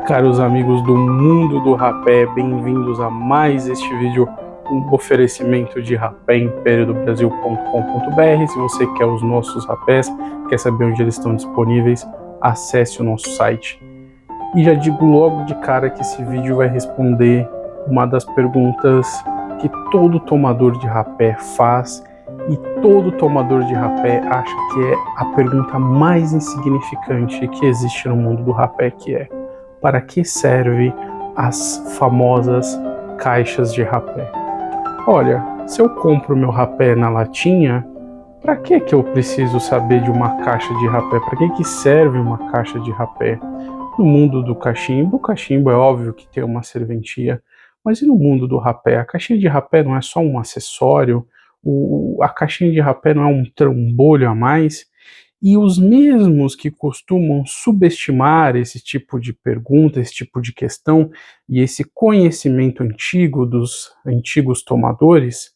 Caros amigos do mundo do rapé, bem-vindos a mais este vídeo, um oferecimento de rapéimpériodobrasil.com.br. Se você quer os nossos rapés, quer saber onde eles estão disponíveis, acesse o nosso site. E já digo logo de cara que esse vídeo vai responder uma das perguntas que todo tomador de rapé faz, e todo tomador de rapé acha que é a pergunta mais insignificante que existe no mundo do rapé, que é: para que servem as famosas caixas de rapé? Olha, se eu compro meu rapé na latinha, para que eu preciso saber de uma caixa de rapé? Para que serve uma caixa de rapé? No mundo do cachimbo, o cachimbo é óbvio que tem uma serventia, mas e no mundo do rapé? A caixinha de rapé não é só um acessório, a caixinha de rapé não é um trambolho a mais? E os mesmos que costumam subestimar esse tipo de pergunta, esse tipo de questão e esse conhecimento antigo dos antigos tomadores,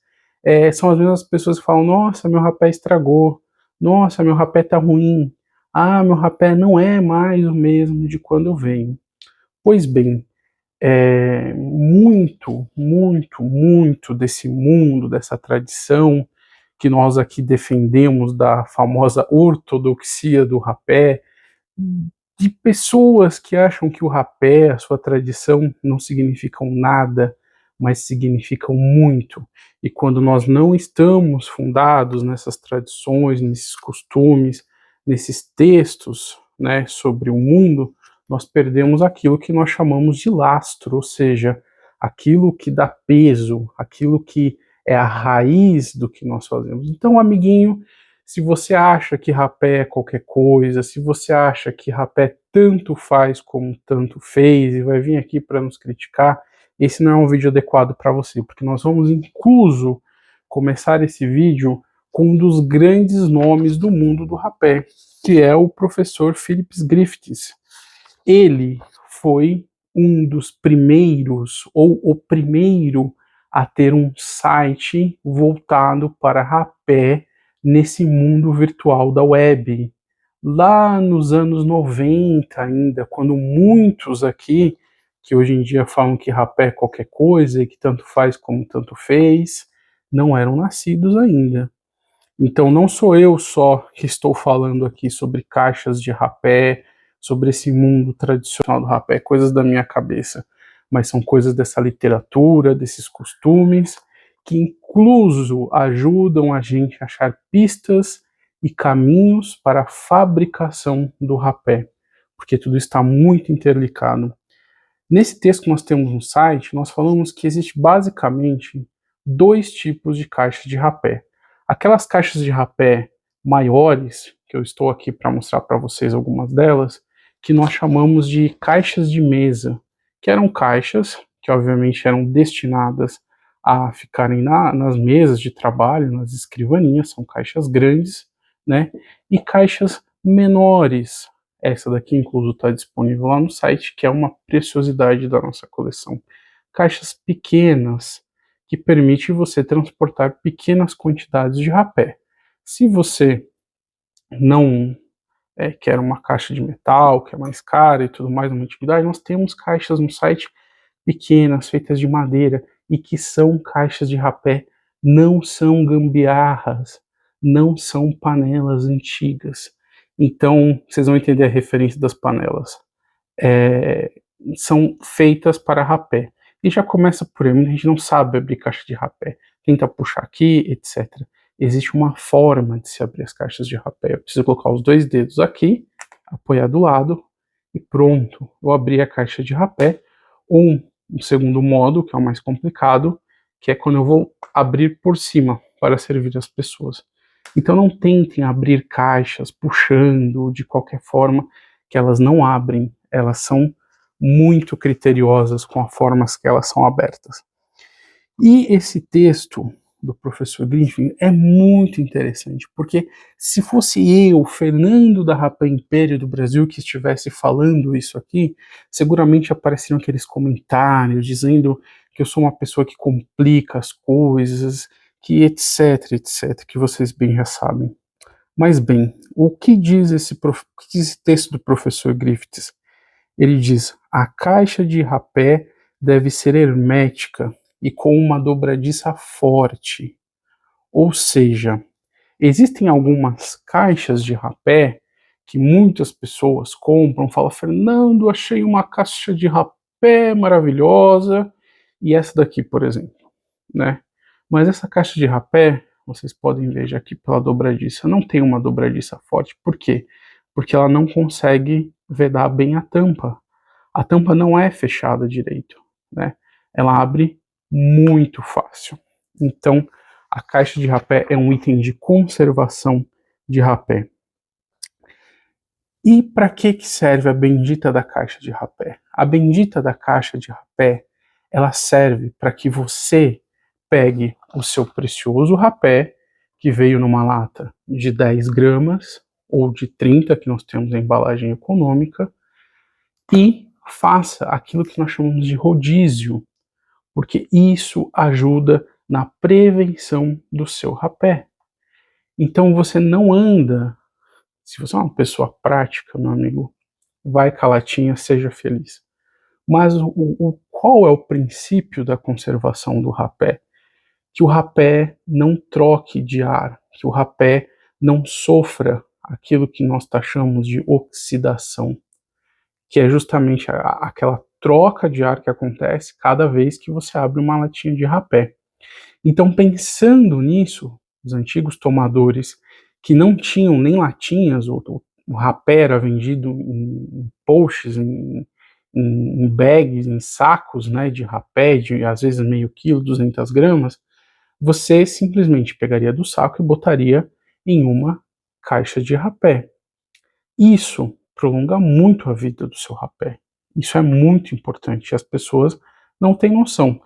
são as mesmas pessoas que falam: nossa, meu rapé estragou, nossa, meu rapé tá ruim, ah, meu rapé não é mais o mesmo de quando eu venho. Pois bem, muito desse mundo, dessa tradição que nós aqui defendemos, da famosa ortodoxia do rapé, de pessoas que acham que o rapé, a sua tradição, não significam nada, mas significam muito. E quando nós não estamos fundados nessas tradições, nesses costumes, nesses textos, né, sobre o mundo, nós perdemos aquilo que nós chamamos de lastro, ou seja, aquilo que dá peso, aquilo que é a raiz do que nós fazemos. Então, amiguinho, se você acha que rapé é qualquer coisa, se você acha que rapé tanto faz como tanto fez e vai vir aqui para nos criticar, esse não é um vídeo adequado para você, porque nós vamos incluso começar esse vídeo com um dos grandes nomes do mundo do rapé, que é o professor Phillips Griffiths. Ele foi um dos primeiros, ou o primeiro, a ter um site voltado para rapé nesse mundo virtual da web. Lá nos anos 90 ainda, quando muitos aqui, que hoje em dia falam que rapé é qualquer coisa e que tanto faz como tanto fez, não eram nascidos ainda. Então não sou eu só que estou falando aqui sobre caixas de rapé, sobre esse mundo tradicional do rapé, coisas da minha cabeça, mas são coisas dessa literatura, desses costumes, que incluso ajudam a gente a achar pistas e caminhos para a fabricação do rapé, porque tudo está muito interligado. Nesse texto que nós temos no site, nós falamos que existe basicamente dois tipos de caixas de rapé. Aquelas caixas de rapé maiores, que eu estou aqui para mostrar para vocês algumas delas, que nós chamamos de caixas de mesa, que eram caixas que obviamente eram destinadas a ficarem nas mesas de trabalho, nas escrivaninhas, são caixas grandes, né? E caixas menores. Essa daqui, incluso, está disponível lá no site, que é uma preciosidade da nossa coleção. Caixas pequenas, que permite você transportar pequenas quantidades de rapé. Se você não quer uma caixa de metal, que é mais cara e tudo mais, uma antiguidade, nós temos caixas no site pequenas, feitas de madeira, e que são caixas de rapé, não são gambiarras, não são panelas antigas. Então, vocês vão entender a referência das panelas. São feitas para rapé. E já começa por aí, muita gente não sabe abrir caixa de rapé. Tenta puxar aqui, etc. Existe uma forma de se abrir as caixas de rapé. Eu preciso colocar os dois dedos aqui, apoiar do lado, e pronto. Eu abri a caixa de rapé. Um segundo modo, que é o mais complicado, que é quando eu vou abrir por cima para servir as pessoas. Então não tentem abrir caixas puxando de qualquer forma, que elas não abrem, elas são muito criteriosas com as formas que elas são abertas. E esse texto do professor Griffin é muito interessante, porque se fosse eu, Fernando da Rapé Império do Brasil, que estivesse falando isso aqui, seguramente apareceriam aqueles comentários dizendo que eu sou uma pessoa que complica as coisas, que etc, etc, que vocês bem já sabem. Mas bem, o que diz esse texto do professor Griffiths? Ele diz: a caixa de rapé deve ser hermética e com uma dobradiça forte. Ou seja, existem algumas caixas de rapé que muitas pessoas compram, falam: Fernando, achei uma caixa de rapé maravilhosa, e essa daqui, por exemplo, né? Mas essa caixa de rapé, vocês podem ver já aqui pela dobradiça, não tem uma dobradiça forte. Por quê? Porque ela não consegue vedar bem a tampa. A tampa não é fechada direito, né? Ela abre muito fácil. Então, a caixa de rapé é um item de conservação de rapé. E para que serve a bendita da caixa de rapé? A bendita da caixa de rapé, ela serve para que você pegue o seu precioso rapé, que veio numa lata de 10 gramas, ou de 30, que nós temos a embalagem econômica, e faça aquilo que nós chamamos de rodízio, porque isso ajuda na prevenção do seu rapé. Então você não anda, se você é uma pessoa prática, meu amigo, vai com a latinha, seja feliz. Mas qual é o princípio da conservação do rapé? Que o rapé não troque de ar, que o rapé não sofra aquilo que nós taxamos de oxidação, que é justamente aquela troca de ar que acontece cada vez que você abre uma latinha de rapé. Então, pensando nisso, os antigos tomadores que não tinham nem latinhas, o rapé era vendido em pouches, em bags, em sacos, né, de rapé, de às vezes meio quilo, 200 gramas, você simplesmente pegaria do saco e botaria em uma caixa de rapé. Isso prolonga muito a vida do seu rapé. Isso é muito importante. As pessoas não têm noção.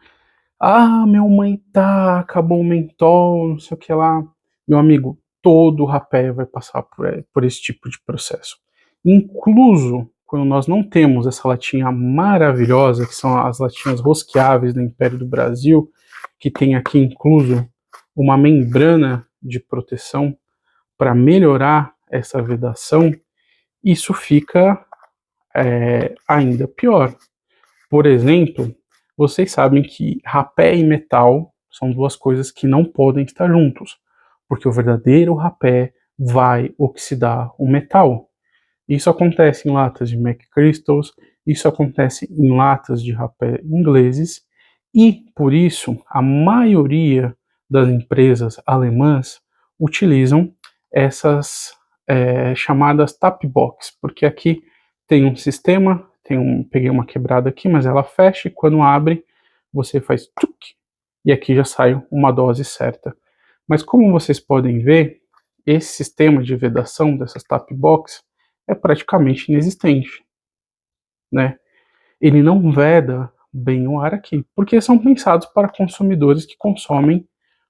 Ah, meu mãe tá, acabou o mentol, não sei o que lá. Meu amigo, todo rapé vai passar por esse tipo de processo. Incluso quando nós não temos essa latinha maravilhosa, que são as latinhas rosqueáveis do Império do Brasil, que tem aqui incluso uma membrana de proteção para melhorar essa vedação, isso fica ainda pior. Por exemplo, vocês sabem que rapé e metal são duas coisas que não podem estar juntos, porque o verdadeiro rapé vai oxidar o metal. Isso acontece em latas de McChrystals, isso acontece em latas de rapé ingleses, e por isso a maioria das empresas alemãs utilizam essas chamadas tap box, porque aqui tem um sistema, peguei uma quebrada aqui, mas ela fecha e quando abre você faz tchuc, e aqui já sai uma dose certa. Mas como vocês podem ver, esse sistema de vedação dessas tap box é praticamente inexistente, né? Ele não veda bem o ar aqui, porque são pensados para consumidores que consomem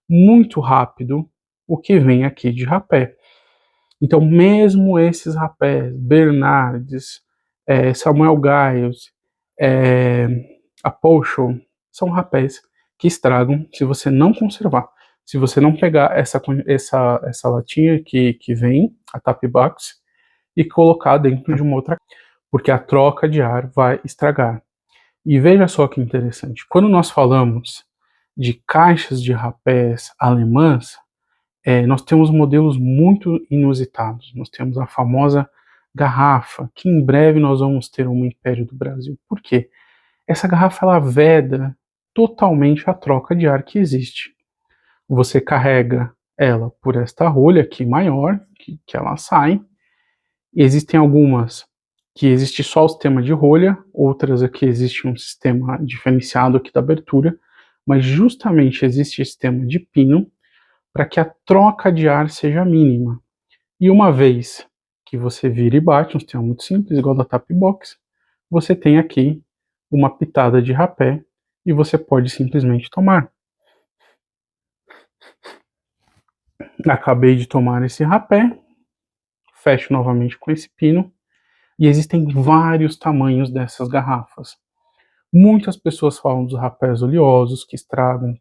muito rápido o que vem aqui de rapé. Então, mesmo esses rapés, Bernardes, Samuel Giles, a Potion, são rapés que estragam se você não conservar. Se você não pegar essa latinha que vem, a tap box, e colocar dentro de uma outra, porque a troca de ar vai estragar. E veja só que interessante, quando nós falamos de caixas de rapés alemãs, nós temos modelos muito inusitados. Nós temos a famosa garrafa, que em breve nós vamos ter um Império do Brasil. Por quê? Essa garrafa ela veda totalmente a troca de ar que existe. Você carrega ela por esta rolha aqui maior, que ela sai. Existem algumas que existe só o sistema de rolha, outras aqui existe um sistema diferenciado aqui da abertura, mas justamente existe esse sistema de pino para que a troca de ar seja mínima. E uma vez que você vira e bate, um sistema muito simples, igual da Tap Box, você tem aqui uma pitada de rapé e você pode simplesmente tomar. Acabei de tomar esse rapé, fecho novamente com esse pino, e existem vários tamanhos dessas garrafas. Muitas pessoas falam dos rapés oleosos que estragam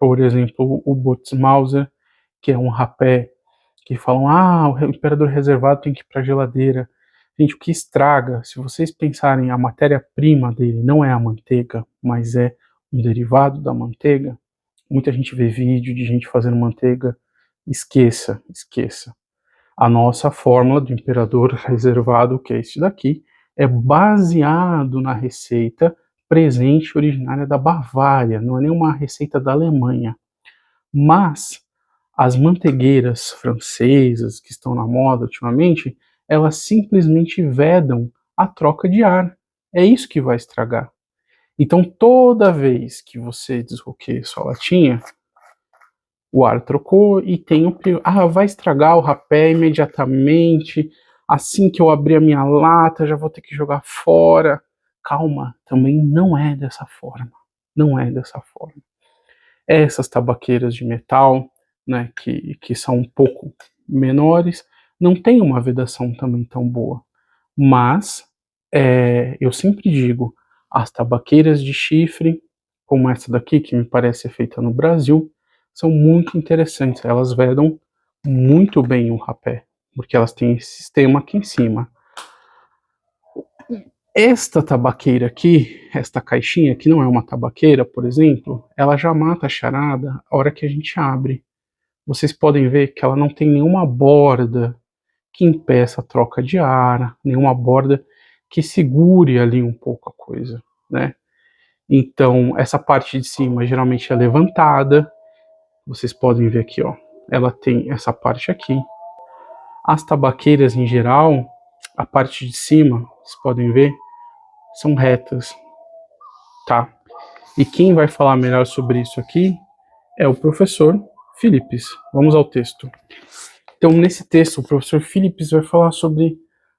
por exemplo, o Botsmauser, que é um rapé que falam, o imperador reservado tem que ir para a geladeira. Gente, o que estraga, se vocês pensarem, a matéria-prima dele não é a manteiga, mas é um derivado da manteiga. Muita gente vê vídeo de gente fazendo manteiga. Esqueça. A nossa fórmula do imperador reservado, que é esse daqui, é baseado na receita presente originária da Bavária, não é nenhuma receita da Alemanha. Mas as manteigueiras francesas que estão na moda ultimamente, elas simplesmente vedam a troca de ar. É isso que vai estragar. Então, toda vez que você desroqueia sua latinha, o ar trocou e tem o perigo. Vai estragar o rapé imediatamente. Assim que eu abrir a minha lata, já vou ter que jogar fora. Calma, também não é dessa forma. Não é dessa forma. Essas tabaqueiras de metal, né, que são um pouco menores, não tem uma vedação também tão boa. Mas, eu sempre digo, as tabaqueiras de chifre, como essa daqui, que me parece ser feita no Brasil, são muito interessantes. Elas vedam muito bem o rapé, porque elas têm esse sistema aqui em cima. Esta tabaqueira aqui, esta caixinha, que não é uma tabaqueira, por exemplo, ela já mata a charada a hora que a gente abre. Vocês podem ver que ela não tem nenhuma borda que impeça a troca de ar, nenhuma borda que segure ali um pouco a coisa, né? Então, essa parte de cima geralmente é levantada. Vocês podem ver aqui, ó. Ela tem essa parte aqui. As tabaqueiras em geral, a parte de cima, vocês podem ver, são retas, tá? E quem vai falar melhor sobre isso aqui é o professor Philips. Vamos ao texto. Então, nesse texto, o professor Philips vai falar sobre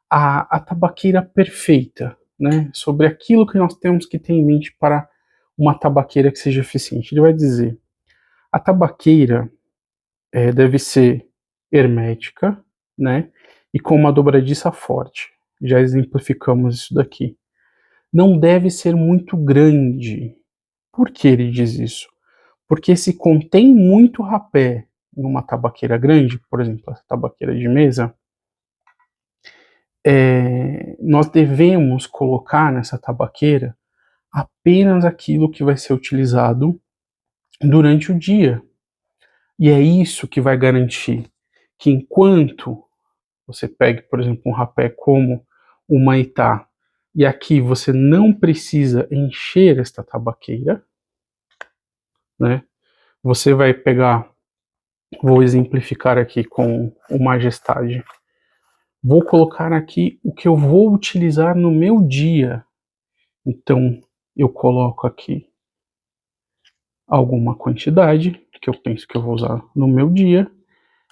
a tabaqueira perfeita, né? Sobre aquilo que nós temos que ter em mente para uma tabaqueira que seja eficiente. Ele vai dizer: a tabaqueira deve ser hermética, né? E com uma dobradiça forte. Já exemplificamos isso daqui. Não deve ser muito grande. Por que ele diz isso? Porque se contém muito rapé em uma tabaqueira grande, por exemplo, essa tabaqueira de mesa, nós devemos colocar nessa tabaqueira apenas aquilo que vai ser utilizado durante o dia. E é isso que vai garantir que enquanto você pegue, por exemplo, um rapé como o Maitá, e aqui você não precisa encher esta tabaqueira, né? Você vai pegar, vou exemplificar aqui com o Majestade. Vou colocar aqui o que eu vou utilizar no meu dia. Então, eu coloco aqui alguma quantidade que eu penso que eu vou usar no meu dia.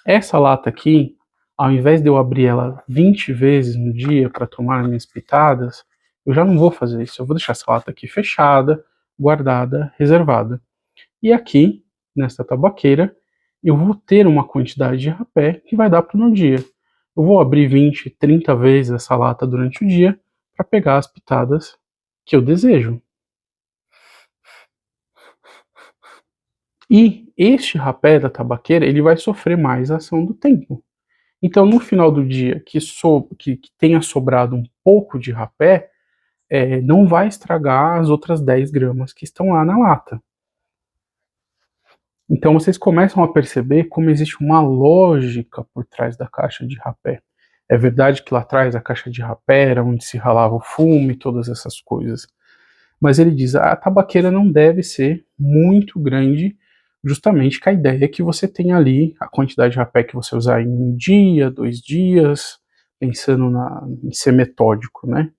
Essa lata aqui, ao invés de eu abrir ela 20 vezes no dia para tomar minhas pitadas, eu já não vou fazer isso. Eu vou deixar essa lata aqui fechada, guardada, reservada. E aqui, nessa tabaqueira, eu vou ter uma quantidade de rapé que vai dar para o meu dia. Eu vou abrir 20, 30 vezes essa lata durante o dia para pegar as pitadas que eu desejo. E este rapé da tabaqueira, ele vai sofrer mais a ação do tempo. Então, no final do dia, que tenha sobrado um pouco de rapé, não vai estragar as outras 10 gramas que estão lá na lata. Então, vocês começam a perceber como existe uma lógica por trás da caixa de rapé. É verdade que lá atrás a caixa de rapé era onde se ralava o fumo e todas essas coisas. Mas ele diz, a tabaqueira não deve ser muito grande, justamente com a ideia que você tem ali a quantidade de rapé que você usar em um dia, 2 dias, pensando em ser metódico, né?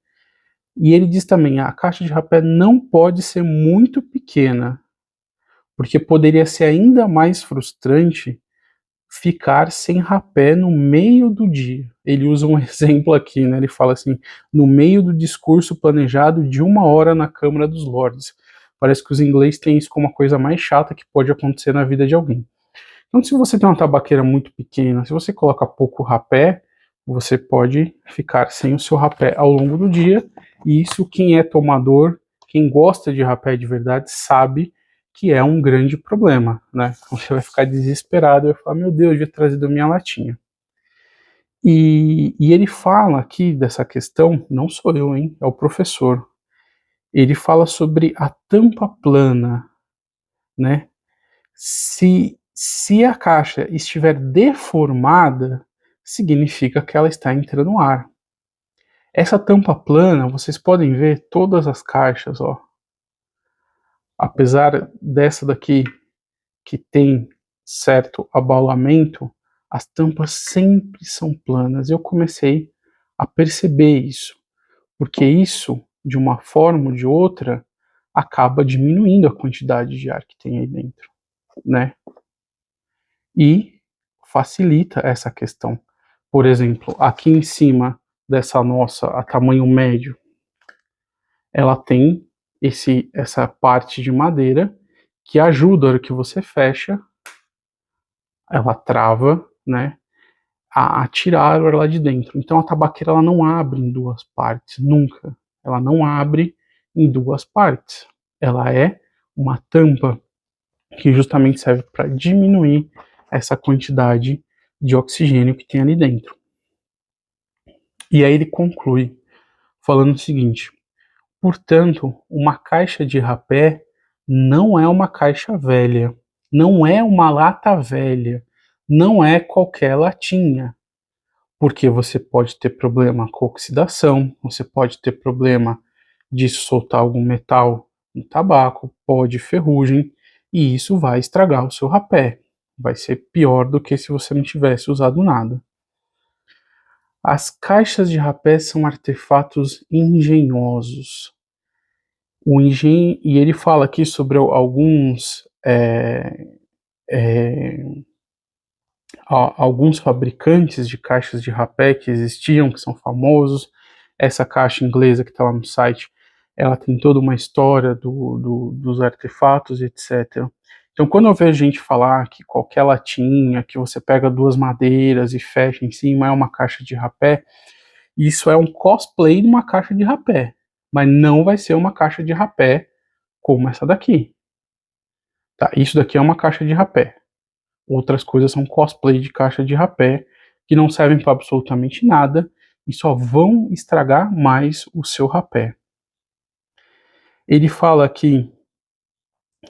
E ele diz também, a caixa de rapé não pode ser muito pequena, porque poderia ser ainda mais frustrante ficar sem rapé no meio do dia. Ele usa um exemplo aqui, né? Ele fala assim, no meio do discurso planejado de 1 hora na Câmara dos Lordes. Parece que os ingleses têm isso como a coisa mais chata que pode acontecer na vida de alguém. Então, se você tem uma tabaqueira muito pequena, se você coloca pouco rapé, você pode ficar sem o seu rapé ao longo do dia, e isso quem é tomador, quem gosta de rapé de verdade, sabe que é um grande problema, né? Você vai ficar desesperado, vai falar, meu Deus, eu devia ter trazido a minha latinha. E ele fala aqui dessa questão, não sou eu, hein? É o professor. Ele fala sobre a tampa plana, né? Se a caixa estiver deformada, significa que ela está entrando ar. Essa tampa plana, vocês podem ver todas as caixas, ó. Apesar dessa daqui que tem certo abaulamento, as tampas sempre são planas. Eu comecei a perceber isso, porque isso, de uma forma ou de outra, acaba diminuindo a quantidade de ar que tem aí dentro, né? E facilita essa questão. Por exemplo, aqui em cima dessa nossa, a tamanho médio, ela tem essa parte de madeira que ajuda, a hora que você fecha, ela trava, né, a tirar o ar lá de dentro. Então a tabaqueira ela não abre em duas partes, nunca. Ela não abre em duas partes. Ela é uma tampa que justamente serve para diminuir essa quantidade de oxigênio que tem ali dentro. E aí ele conclui falando o seguinte: portanto, uma caixa de rapé não é uma caixa velha, não é uma lata velha, não é qualquer latinha, porque você pode ter problema com oxidação, você pode ter problema de soltar algum metal no tabaco, pode ferrugem, e isso vai estragar o seu rapé. Vai ser pior do que se você não tivesse usado nada. As caixas de rapé são artefatos engenhosos. E ele fala aqui sobre alguns fabricantes de caixas de rapé que existiam, que são famosos. Essa caixa inglesa que está lá no site, ela tem toda uma história dos artefatos, etc. Então, quando eu vejo gente falar que qualquer latinha, que você pega duas madeiras e fecha em cima, é uma caixa de rapé, isso é um cosplay de uma caixa de rapé, mas não vai ser uma caixa de rapé como essa daqui. Tá? Isso daqui é uma caixa de rapé. Outras coisas são cosplay de caixa de rapé, que não servem para absolutamente nada e só vão estragar mais o seu rapé. Ele fala aqui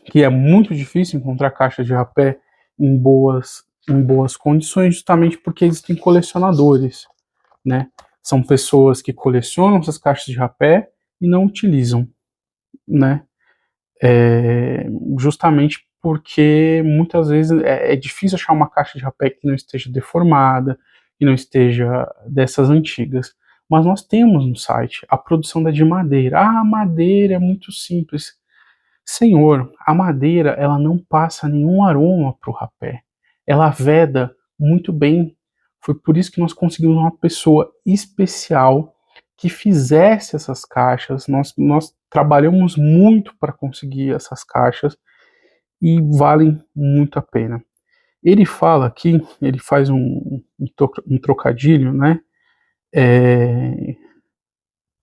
que é muito difícil encontrar caixa de rapé em boas condições, justamente porque existem colecionadores, né? São pessoas que colecionam essas caixas de rapé e não utilizam, né? Justamente porque muitas vezes é difícil achar uma caixa de rapé que não esteja deformada, que não esteja dessas antigas. Mas nós temos no site a produção de madeira. Ah, a madeira é muito simples. Senhor, a madeira ela não passa nenhum aroma para o rapé. Ela veda muito bem. Foi por isso que nós conseguimos uma pessoa especial que fizesse essas caixas. Nós trabalhamos muito para conseguir essas caixas e valem muito a pena. Ele fala aqui, ele faz um trocadilho, né?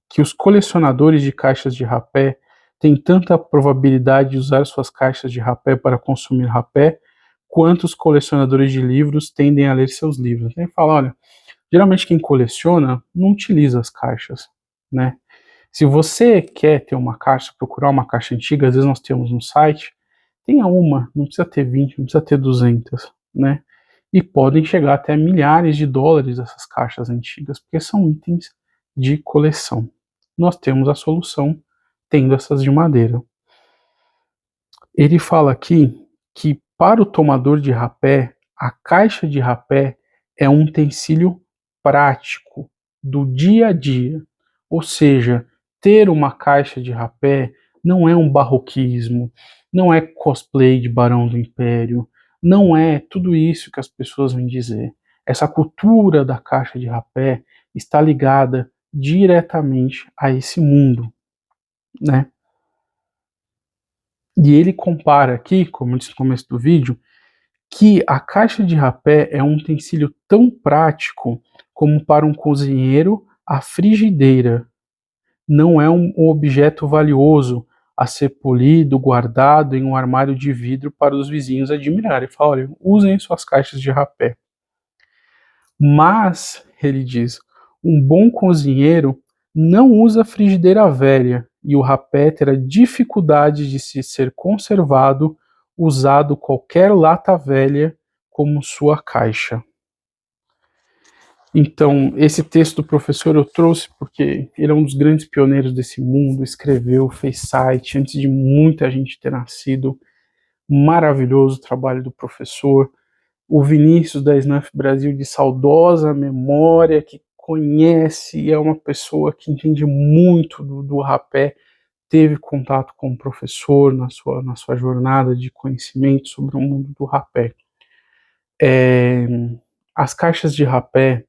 Que os colecionadores de caixas de rapé têm tanta probabilidade de usar suas caixas de rapé para consumir rapé, quanto os colecionadores de livros tendem a ler seus livros. Ele fala, olha, geralmente quem coleciona não utiliza as caixas, né? Se você quer ter uma caixa, procurar uma caixa antiga, às vezes nós temos no site, tenha uma, não precisa ter 20, não precisa ter 200, né? E podem chegar até milhares de dólares essas caixas antigas, porque são itens de coleção. Nós temos a solução tendo essas de madeira. Ele fala aqui que para o tomador de rapé, a caixa de rapé é um utensílio prático do dia a dia. Ou seja, ter uma caixa de rapé não é um barroquismo, não é cosplay de Barão do Império, não é tudo isso que as pessoas vêm dizer. Essa cultura da caixa de rapé está ligada diretamente a esse mundo, né? E ele compara aqui, como eu disse no começo do vídeo, que a caixa de rapé é um utensílio tão prático como para um cozinheiro a frigideira. Não é um objeto valioso, a ser polido, guardado em um armário de vidro para os vizinhos admirarem. Ele fala, olha, usem suas caixas de rapé. Mas, ele diz, um bom cozinheiro não usa frigideira velha e o rapé terá dificuldade de se ser conservado usado qualquer lata velha como sua caixa. Então, esse texto do professor eu trouxe porque ele é um dos grandes pioneiros desse mundo, escreveu, fez site, antes de muita gente ter nascido. Maravilhoso o trabalho do professor. O Vinícius da Snuff Brasil, de saudosa memória, que conhece e é uma pessoa que entende muito do rapé, teve contato com o professor na sua jornada de conhecimento sobre o mundo do rapé. As caixas de rapé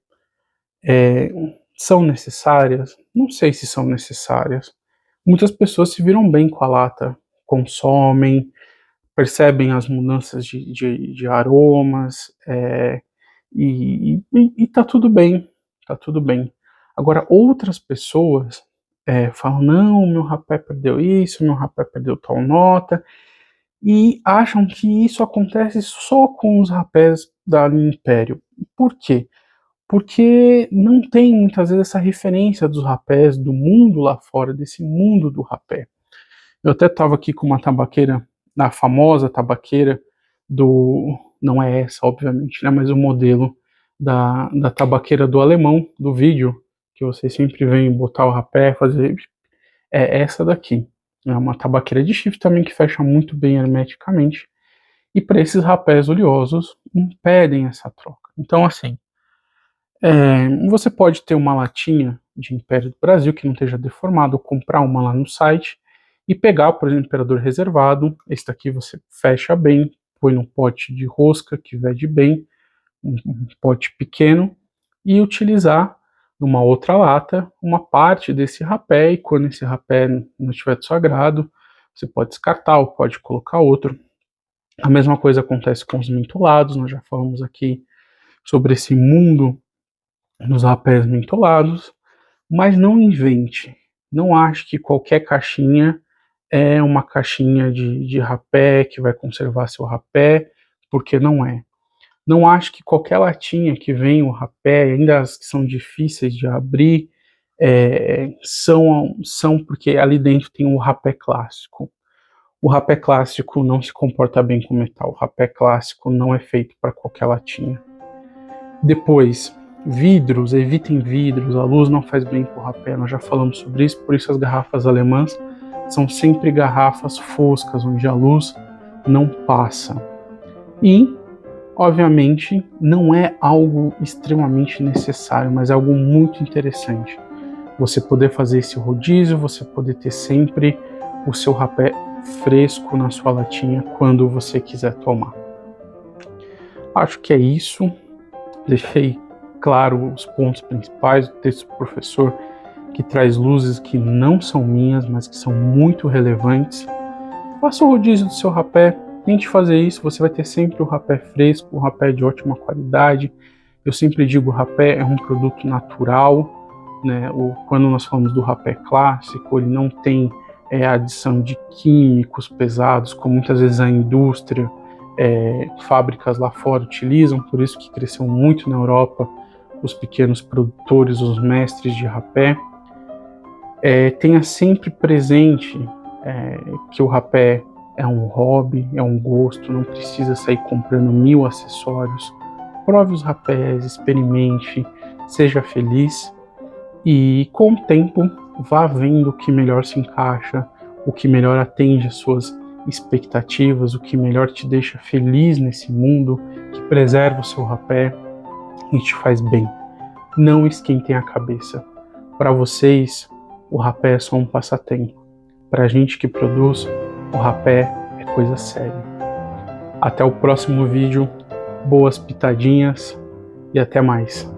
são necessárias? Não sei se são necessárias. Muitas pessoas se viram bem com a lata, consomem, percebem as mudanças de aromas, e tá tudo bem, tá tudo bem. Agora, outras pessoas falam, não, meu rapé perdeu isso, meu rapé perdeu tal nota, e acham que isso acontece só com os rapés da linha Império. Por quê? Porque não tem muitas vezes essa referência dos rapés do mundo lá fora, desse mundo do rapé. Eu até estava aqui com uma tabaqueira, a famosa tabaqueira não é essa, obviamente, né, mas o modelo da tabaqueira do alemão, do vídeo, que vocês sempre veem botar o rapé, fazer, é essa daqui. É uma tabaqueira de chifre também que fecha muito bem hermeticamente, e para esses rapés oleosos impedem essa troca. Então, assim, você pode ter uma latinha de Império do Brasil que não esteja deformada, ou comprar uma lá no site e pegar, por exemplo, Imperador reservado. Esse daqui você fecha bem, põe num pote de rosca que vede bem, um pote pequeno, e utilizar numa outra lata uma parte desse rapé, e quando esse rapé não estiver do seu agrado, você pode descartar ou pode colocar outro. A mesma coisa acontece com os mentolados, nós já falamos aqui sobre esse mundo nos rapés mentolados, mas não invente, não ache que qualquer caixinha é uma caixinha de rapé que vai conservar seu rapé, porque não é. Não ache que qualquer latinha que vem o rapé, ainda as que são difíceis de abrir, são porque ali dentro tem o rapé clássico. O rapé clássico não se comporta bem com metal, o rapé clássico não é feito para qualquer latinha. Depois, vidros, evitem vidros, a luz não faz bem para o rapé, nós já falamos sobre isso, por isso as garrafas alemãs são sempre garrafas foscas, onde a luz não passa. E, obviamente, não é algo extremamente necessário, mas é algo muito interessante. Você poder fazer esse rodízio, você poder ter sempre o seu rapé fresco na sua latinha quando você quiser tomar. Acho que é isso. Deixei claro os pontos principais do texto do professor, que traz luzes que não são minhas, mas que são muito relevantes. Faça o rodízio do seu rapé, tente fazer isso, você vai ter sempre o rapé fresco, o rapé de ótima qualidade. Eu sempre digo, o rapé é um produto natural, né? Quando nós falamos do rapé clássico, ele não tem adição de químicos pesados, como muitas vezes a indústria, fábricas lá fora utilizam, por isso que cresceu muito na Europa os pequenos produtores, os mestres de rapé. Tenha sempre presente que o rapé é um hobby, é um gosto, não precisa sair comprando 1000 acessórios. Prove os rapés, experimente, seja feliz e com o tempo vá vendo o que melhor se encaixa, o que melhor atende às suas expectativas, o que melhor te deixa feliz nesse mundo, que preserva o seu rapé e te faz bem. Não esquentem a cabeça. Para vocês, o rapé é só um passatempo. Para a gente que produz, o rapé é coisa séria. Até o próximo vídeo, boas pitadinhas e até mais.